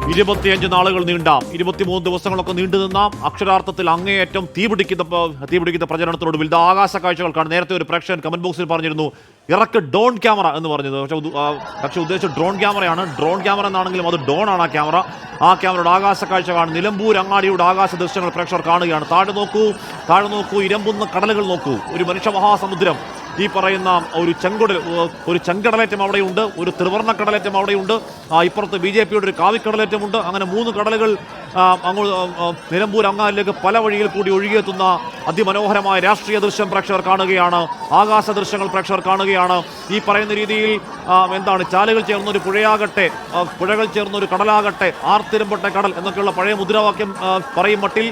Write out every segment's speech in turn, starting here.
25 നാളുകൾ നീണ്ട 23 ദിവസങ്ങളൊക്കെ നീണ്ടുനിന്ന അക്ഷരാർത്ഥത്തിൽ അങ്ങേയറ്റം തീപിടിക്കുന്ന പ്രചരണത്തിനോട് ഇത് ആകാശ കാഴ്ചകൾക്കാണ്. നേരത്തെ ഒരു പ്രേക്ഷകൻ കമന്റ് ബോക്സിൽ പറഞ്ഞിരുന്നു ഇറക്ക് ഡോൺ ക്യാമറ എന്ന് പറഞ്ഞത്. പക്ഷെ ഉദ്ദേശിച്ച ഡ്രോൺ ക്യാമറയാണ്. ഡ്രോൺ ക്യാമറ എന്നാണെങ്കിലും അത് ഡോൺ ആണ്. ആ ക്യാമറയുടെ ആകാശ കാഴ്ച കാണും. നിലമ്പൂർ അങ്ങാടിയുടെ ആകാശ ദൃശ്യങ്ങൾ പ്രേക്ഷകർ കാണുകയാണ്. താഴെ നോക്കൂ, ഇരമ്പുന്ന കടലുകൾ നോക്കൂ. ഒരു മനുഷ്യ മഹാസമുദ്രം. ഈ പറയുന്ന ഒരു ചെങ്കടലേറ്റം അവിടെയുണ്ട്, ഒരു ത്രിവർണ്ണ കടലേറ്റം അവിടെയുണ്ട്, ഇപ്പുറത്ത് BJPയുടെ ഒരു കാവിക്കടലേറ്റമുണ്ട്. അങ്ങനെ 3 കടലുകൾ നിലമ്പൂർ അങ്ങാടിലേക്ക് പല വഴിയിൽ കൂടി ഒഴുകിയെത്തുന്ന അതിമനോഹരമായ രാഷ്ട്രീയ ദൃശ്യം പ്രേക്ഷകർ കാണുകയാണ്. ആകാശ ദൃശ്യങ്ങൾ പ്രേക്ഷകർ കാണുകയാണ്. ഈ പറയുന്ന രീതിയിൽ ചാലുകൾ ചേർന്നൊരു പുഴയാകട്ടെ, പുഴകൾ ചേർന്നൊരു കടലാകട്ടെ, ആർത്തിരമ്പട്ടെ കടൽ എന്നൊക്കെയുള്ള പഴയ മുദ്രാവാക്യം പറയും മട്ടിൽ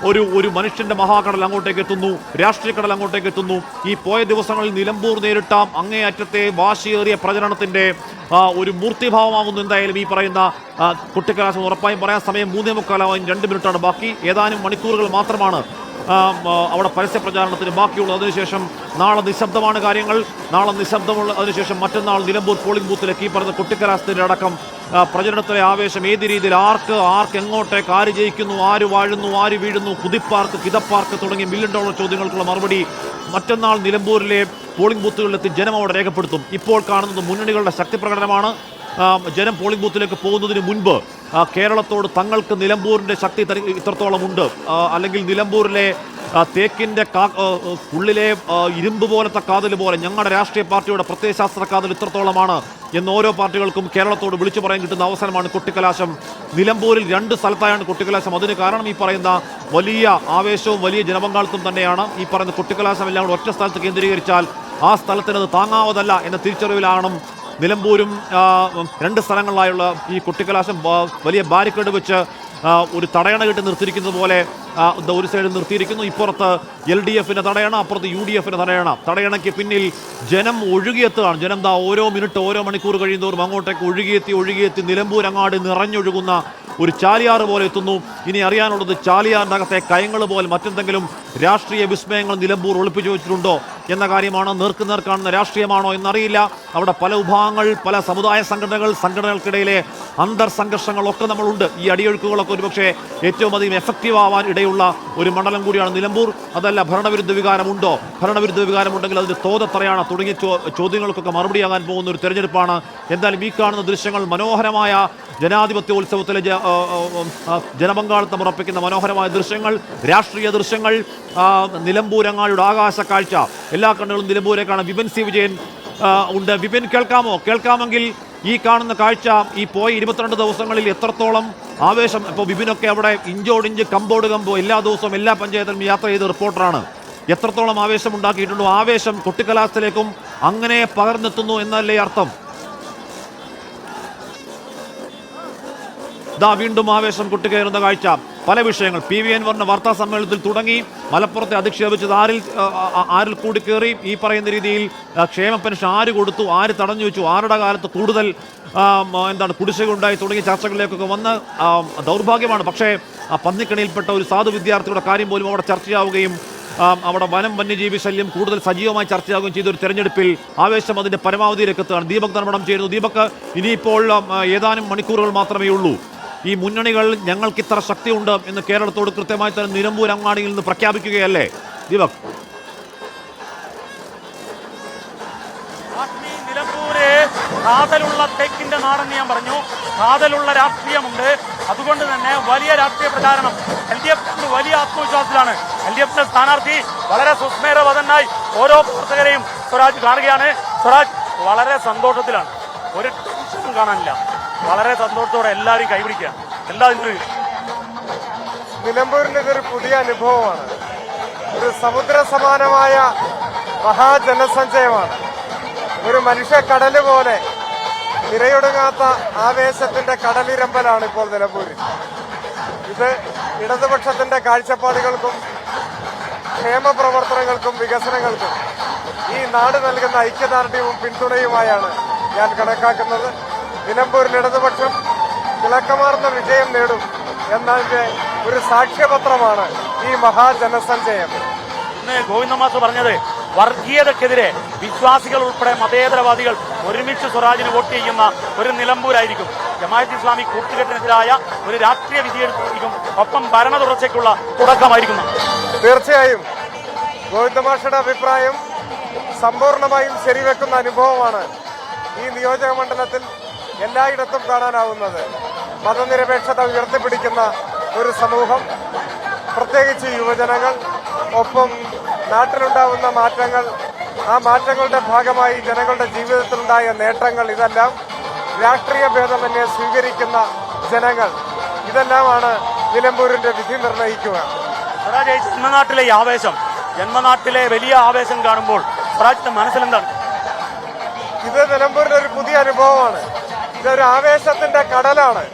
ഒരു മനുഷ്യന്റെ മഹാകടൽ അങ്ങോട്ടേക്ക് എത്തുന്നു, രാഷ്ട്രീയ കടൽ അങ്ങോട്ടേക്ക് എത്തുന്നു. ഈ പോയ ദിവസങ്ങളിൽ നിലമ്പൂർ നേരിട്ട അങ്ങേയറ്റത്തെ വാശിയേറിയ പ്രചരണത്തിന്റെ ഒരു മൂർത്തിഭാവമാകുന്നു എന്തായാലും ഈ പറയുന്ന കുട്ടിക്കലാശം. ഉറപ്പായും പറയാൻ സമയം 3:45 2 മിനിറ്റാണ് ബാക്കി. ഏതാനും മണിക്കൂറുകൾ മാത്രമാണ് അവിടെ പരസ്യ പ്രചാരണത്തിന് ബാക്കിയുള്ളത്. അതിനുശേഷം നാളെ നിശബ്ദമാണ് കാര്യങ്ങൾ. അതിനുശേഷം മറ്റന്നാൾ നിലമ്പൂർ പോളിംഗ് ബൂത്തിലേക്ക് ഈ പറഞ്ഞ കുട്ടിക്കലാശത്തിന്റെ അടക്കം പ്രചരണത്തിലെ ആവേശം ഏത് രീതിയിൽ, ആർക്ക് എങ്ങോട്ടേക്ക്, ആര് ജയിക്കുന്നു, ആര് വാഴുന്നു, ആര് വീഴുന്നു, കുതിപ്പാർക്ക് കിതപ്പാർക്ക് തുടങ്ങിയ $1 മില്യൺ ചോദ്യങ്ങൾക്കുള്ള മറുപടി മറ്റന്നാൾ നിലമ്പൂരിലെ പോളിംഗ് ബൂത്തുകളിലെത്തി ജനം അവിടെ രേഖപ്പെടുത്തും. ഇപ്പോൾ കാണുന്നത് മുന്നണികളുടെ ശക്തി പ്രകടനമാണ്. ജനം പോളിംഗ് ബൂത്തിലേക്ക് പോകുന്നതിന് മുൻപ് കേരളത്തോട് തങ്ങൾക്ക് നിലമ്പൂരിൻ്റെ ശക്തി ഇത്രത്തോളം ഉണ്ട്, അല്ലെങ്കിൽ നിലമ്പൂരിലെ തേക്കിൻ്റെ ഉള്ളിലെ ഇരുമ്പ് പോലത്തെ കാതൽ പോലെ ഞങ്ങളുടെ രാഷ്ട്രീയ പാർട്ടിയുടെ പ്രത്യയശാസ്ത്ര കാതൽ ഇത്രത്തോളമാണ് എന്ന് ഓരോ പാർട്ടികൾക്കും കേരളത്തോട് വിളിച്ചു പറയാൻ കിട്ടുന്ന അവസരമാണ് കുട്ടിക്കലാശം. നിലമ്പൂരിൽ 2 സ്ഥലത്തായാണ് കുട്ടിക്കലാശം. അതിന് കാരണം ഈ പറയുന്ന വലിയ ആവേശവും വലിയ ജനപങ്കാളിത്തം തന്നെയാണ്. ഈ പറയുന്ന കുട്ടിക്കലാശം എല്ലാം കൂടെ ഒറ്റ സ്ഥലത്ത് കേന്ദ്രീകരിച്ചാൽ ആ സ്ഥലത്തിനത് താങ്ങാവതല്ല എന്ന തിരിച്ചറിവിലാണ് നിലമ്പൂരും 2 സ്ഥലങ്ങളിലായുള്ള ഈ കുട്ടിക്കലാശം വലിയ ബാരിക്കേഡ് വെച്ച് ഒരു തടയണ കെട്ടി നിർത്തിയിരിക്കുന്നത് പോലെ ഒരു സൈഡിൽ നിർത്തിയിരിക്കുന്നു. ഇപ്പുറത്ത് LDFിൻ്റെ തടയണ, അപ്പുറത്ത് UDFിൻ്റെ തടയണയ്ക്ക് പിന്നിൽ ജനം ഒഴുകിയെത്തുകയാണ്. ജനം ഓരോ മിനിറ്റ്, ഓരോ മണിക്കൂർ കഴിയുന്നതോറും അങ്ങോട്ടേക്ക് ഒഴുകിയെത്തി നിലമ്പൂർ അങ്ങാടി നിറഞ്ഞൊഴുകുന്ന ഒരു ചാലിയാറ് പോലെ എത്തുന്നു. ഇനി അറിയാനുള്ളത് ചാലിയാറിൻ്റെ അകത്തെ കയങ്ങൾ പോലെ മറ്റെന്തെങ്കിലും രാഷ്ട്രീയ വിസ്മയങ്ങൾ നിലമ്പൂർ ഒളിപ്പിച്ചു വെച്ചിട്ടുണ്ടോ എന്ന കാര്യമാണ്. നേർക്കുനേർ കാണുന്ന രാഷ്ട്രീയമാണോ എന്നറിയില്ല. അവിടെ പല വിഭാഗങ്ങൾ, പല സമുദായ സംഘടനകൾക്കിടയിലെ സംഘർഷങ്ങളൊക്കെ നമ്മളുണ്ട്. ഈ അടിയൊഴുക്കുകളൊക്കെ ഒരുപക്ഷെ ഏറ്റവും അധികം എഫക്റ്റീവ് ആവാൻ ഇടയുള്ള ഒരു മണ്ഡലം കൂടിയാണ് നിലമ്പൂർ. അതല്ല, ഭരണവിരുദ്ധ വികാരമുണ്ടോ? ഭരണവിരുദ്ധ വികാരമുണ്ടെങ്കിൽ അതിൻ്റെ തോതെത്രയാണ് തുടങ്ങിയ ചോദ്യങ്ങൾക്കൊക്കെ മറുപടിയാകാൻ പോകുന്ന ഒരു തെരഞ്ഞെടുപ്പാണ്. എന്തായാലും ഈ കാണുന്ന ദൃശ്യങ്ങൾ മനോഹരമായ ജനാധിപത്യോത്സവത്തിലെ ജനപങ്കാളിത്തം ഉറപ്പിക്കുന്ന മനോഹരമായ ദൃശ്യങ്ങൾ, രാഷ്ട്രീയ ദൃശ്യങ്ങൾ. നിലമ്പൂരങ്ങാടിയുടെ ആകാശ കാഴ്ച. എല്ലാ കണ്ണുകളും നിലമ്പൂരേക്കാണ്. വിപിൻ സി വിജയൻ ഉണ്ട്. വിപിൻ, കേൾക്കാമെങ്കിൽ ഈ കാണുന്ന കാഴ്ച ഈ പോയ 22 ദിവസങ്ങളിൽ എത്രത്തോളം ആവേശം. ഇപ്പോൾ വിപിനൊക്കെ അവിടെ ഇഞ്ചോടിഞ്ച് കമ്പോട് എല്ലാ ദിവസവും എല്ലാ പഞ്ചായത്തിലും യാത്ര ചെയ്ത റിപ്പോർട്ടറാണ്. എത്രത്തോളം ആവേശം ഉണ്ടാക്കിയിട്ടുണ്ടോ? ആവേശം കുട്ടിക്കലാശത്തിലേക്കും അങ്ങനെ പകർന്നെത്തുന്നു എന്നല്ലേ അർത്ഥം? വീണ്ടും ആവേശം കുട്ടിക്കയറുന്ന കാഴ്ച. പല വിഷയങ്ങൾ PV അൻവറിന്റെ വാർത്താ സമ്മേളനത്തിൽ തുടങ്ങി മലപ്പുറത്തെ അധിക്ഷേപിച്ചത് ആരിൽ കൂടി കയറി. ഈ പറയുന്ന രീതിയിൽ ക്ഷേമ പെൻഷൻ ആര് കൊടുത്തു, ആര് തടഞ്ഞു വെച്ചു, ആരുടെ കാലത്ത് കൂടുതൽ കുടിശ്ശിക ഉണ്ടായി തുടങ്ങിയ ചർച്ചകളിലേക്കൊക്കെ വന്ന് ദൗർഭാഗ്യമാണ്. പക്ഷേ പന്നിക്കണിയിൽപ്പെട്ട ഒരു സാധു വിദ്യാർത്ഥിയുടെ കാര്യം പോലും അവിടെ ചർച്ചയാവുകയും അവിടെ വന്യജീവി ശല്യം കൂടുതൽ സജീവമായി ചർച്ചയാവുകയും ചെയ്തൊരു തെരഞ്ഞെടുപ്പിൽ ആവേശം അതിൻ്റെ പരമാവധിയിലേക്ക് എത്തുകയാണ്. ദീപക് നിർമ്മണം ചെയ്യുന്നു. ദീപക്, ഇനിയിപ്പോൾ ഏതാനും മണിക്കൂറുകൾ മാത്രമേ ഉള്ളൂ. ഈ മുന്നണികൾ ഞങ്ങൾക്കിത്ര ശക്തിയുണ്ട് എന്ന് കേരളത്തോട് കൃത്യമായി തന്നെ നിലമ്പൂർ അങ്ങാടിയിൽ നിന്ന് പ്രഖ്യാപിക്കുകയല്ലേ ദീപക്? നിലമ്പൂര് കാതലുള്ള തേക്കിന്റെ നാടെന്ന് ഞാൻ പറഞ്ഞു. കാതലുള്ള രാഷ്ട്രീയമുണ്ട്. അതുകൊണ്ട് തന്നെ വലിയ രാഷ്ട്രീയ പ്രചാരണം. LDF വലിയ ആത്മവിശ്വാസത്തിലാണ്. LDFിന്റെ സ്ഥാനാർത്ഥി വളരെ സുസ്മേരവതനായി ഓരോ പ്രവർത്തകരെയും സ്വരാജ് കാണുകയാണ്. സ്വരാജ് വളരെ സന്തോഷത്തിലാണ്, ഒരു ടെൻഷനും കാണാനില്ല. വളരെ സന്തോഷത്തോടെ എല്ലാവരും കൈപിടിക്കുക. എന്താ നിലമ്പൂരിൻ്റെ ഇതൊരു പുതിയ അനുഭവമാണ്. ഒരു സമുദ്ര സമാനമായ മഹാജനസഞ്ചയമാണ്. ഒരു മനുഷ്യക്കടല് പോലെ തിരയൊടുങ്ങാത്ത ആവേശത്തിന്റെ കടലിരമ്പലാണ് ഇപ്പോൾ നിലമ്പൂരിൽ. ഇത് ഇടതുപക്ഷത്തിന്റെ കാഴ്ചപ്പാടുകൾക്കും ക്ഷേമ പ്രവർത്തനങ്ങൾക്കും വികസനങ്ങൾക്കും ഈ നാട് നൽകുന്ന ഐക്യദാർഢ്യവും പിന്തുണയുമായാണ് ഞാൻ കണക്കാക്കുന്നത്. നിലമ്പൂരിൽ ഇടതുപക്ഷം തിളക്കമാർന്ന വിജയം നേടും എന്നതിന്റെ ഒരു സാക്ഷ്യപത്രമാണ് ഈ മഹാജനസഞ്ചയം. ഇന്ന് ഗോവിന്ദമാസ് പറഞ്ഞത് വർഗീയതക്കെതിരെ വിശ്വാസികൾ ഉൾപ്പെടെ മതേതരവാദികൾ ഒരുമിച്ച് സ്വരാജിന് വോട്ട് ചെയ്യുന്ന ഒരു നിലമ്പൂരായിരിക്കും. ജമാഅത്ത് ഇസ്ലാമി കൂട്ടുകെട്ടിനെതിരായ ഒരു രാഷ്ട്രീയ വിധിയെടുത്തിരിക്കും. ഒപ്പം ഭരണ തുടർച്ചയ്ക്കുള്ള തുടക്കമായിരിക്കും. തീർച്ചയായും ഗോവിന്ദമാഷയുടെ അഭിപ്രായം സമ്പൂർണമായും ശരിവെക്കുന്ന അനുഭവമാണ് ഈ നിയോജക മണ്ഡലത്തിൽ എല്ലായിടത്തും കാണാനാവുന്നത്. മതനിരപേക്ഷത ഉയർത്തിപ്പിടിക്കുന്ന ഒരു സമൂഹം, പ്രത്യേകിച്ച് യുവജനങ്ങൾ, ഒപ്പം നാട്ടിലുണ്ടാവുന്ന മാറ്റങ്ങൾ, ആ മാറ്റങ്ങളുടെ ഭാഗമായി ജനങ്ങളുടെ ജീവിതത്തിലുണ്ടായ നേട്ടങ്ങൾ, ഇതെല്ലാം രാഷ്ട്രീയ ഭേദമന്യേ സ്വീകരിക്കുന്ന ജനങ്ങൾ, ഇതെല്ലാമാണ് നിലമ്പൂരിന്റെ വിധി നിർണ്ണയിക്കുക. സ്വരാജ്, ജന്മനാട്ടിലെ ഈ ആവേശം, ജന്മനാട്ടിലെ വലിയ ആവേശം കാണുമ്പോൾ സ്വരാജിന്റെ മനസ്സിലെന്താണ്? ഇത് നിലമ്പൂരിന്റെ ഒരു പുതിയ അനുഭവമാണ്. ഇതൊരു ആവേശത്തിന്റെ കടലാണ്.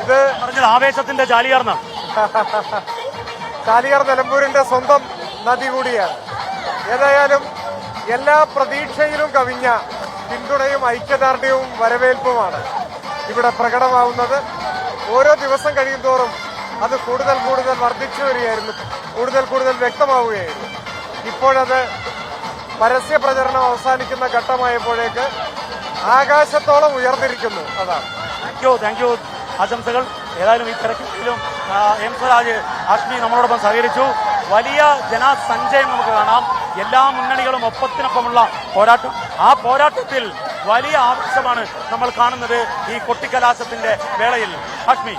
ഇത് പറഞ്ഞത് ആവേശത്തിന്റെ ചാലിയാർന്ന ചാലിയാർ നിലമ്പൂരിന്റെ സ്വന്തം നദി കൂടിയാണ്. ഏതായാലും എല്ലാ പ്രതീക്ഷയിലും കവിഞ്ഞ പിന്തുണയും ഐക്യദാർഢ്യവും വരവേൽപ്പുമാണ് ഇവിടെ പ്രകടമാവുന്നത്. ഓരോ ദിവസം കഴിയുന്തോറും അത് കൂടുതൽ കൂടുതൽ വർദ്ധിച്ചു വരികയായിരുന്നു, കൂടുതൽ വ്യക്തമാവുകയായിരുന്നു. ഇപ്പോഴത് പരസ്യ പ്രചരണം അവസാനിക്കുന്ന ഘട്ടമായപ്പോഴേക്ക് ആകാശത്തോളം ഉയർന്നിരിക്കുന്നു. അതാണ്. Thank you. ആശംസകൾ. ഏതായാലും ഈ തിരക്കിലും എം സ്വരാജ്, ഹാഷ്മി നമ്മളോടൊപ്പം സഹകരിച്ചു. വലിയ ജനസഞ്ചയം നമുക്ക് കാണാം. എല്ലാ മുന്നണികളും ഒപ്പത്തിനൊപ്പമുള്ള പോരാട്ടം. ആ പോരാട്ടത്തിൽ വലിയ ആവേശമാണ് നമ്മൾ കാണുന്നത് ഈ കൊട്ടിക്കലാശത്തിന്റെ വേളയിൽ. ഹാഷ്മി.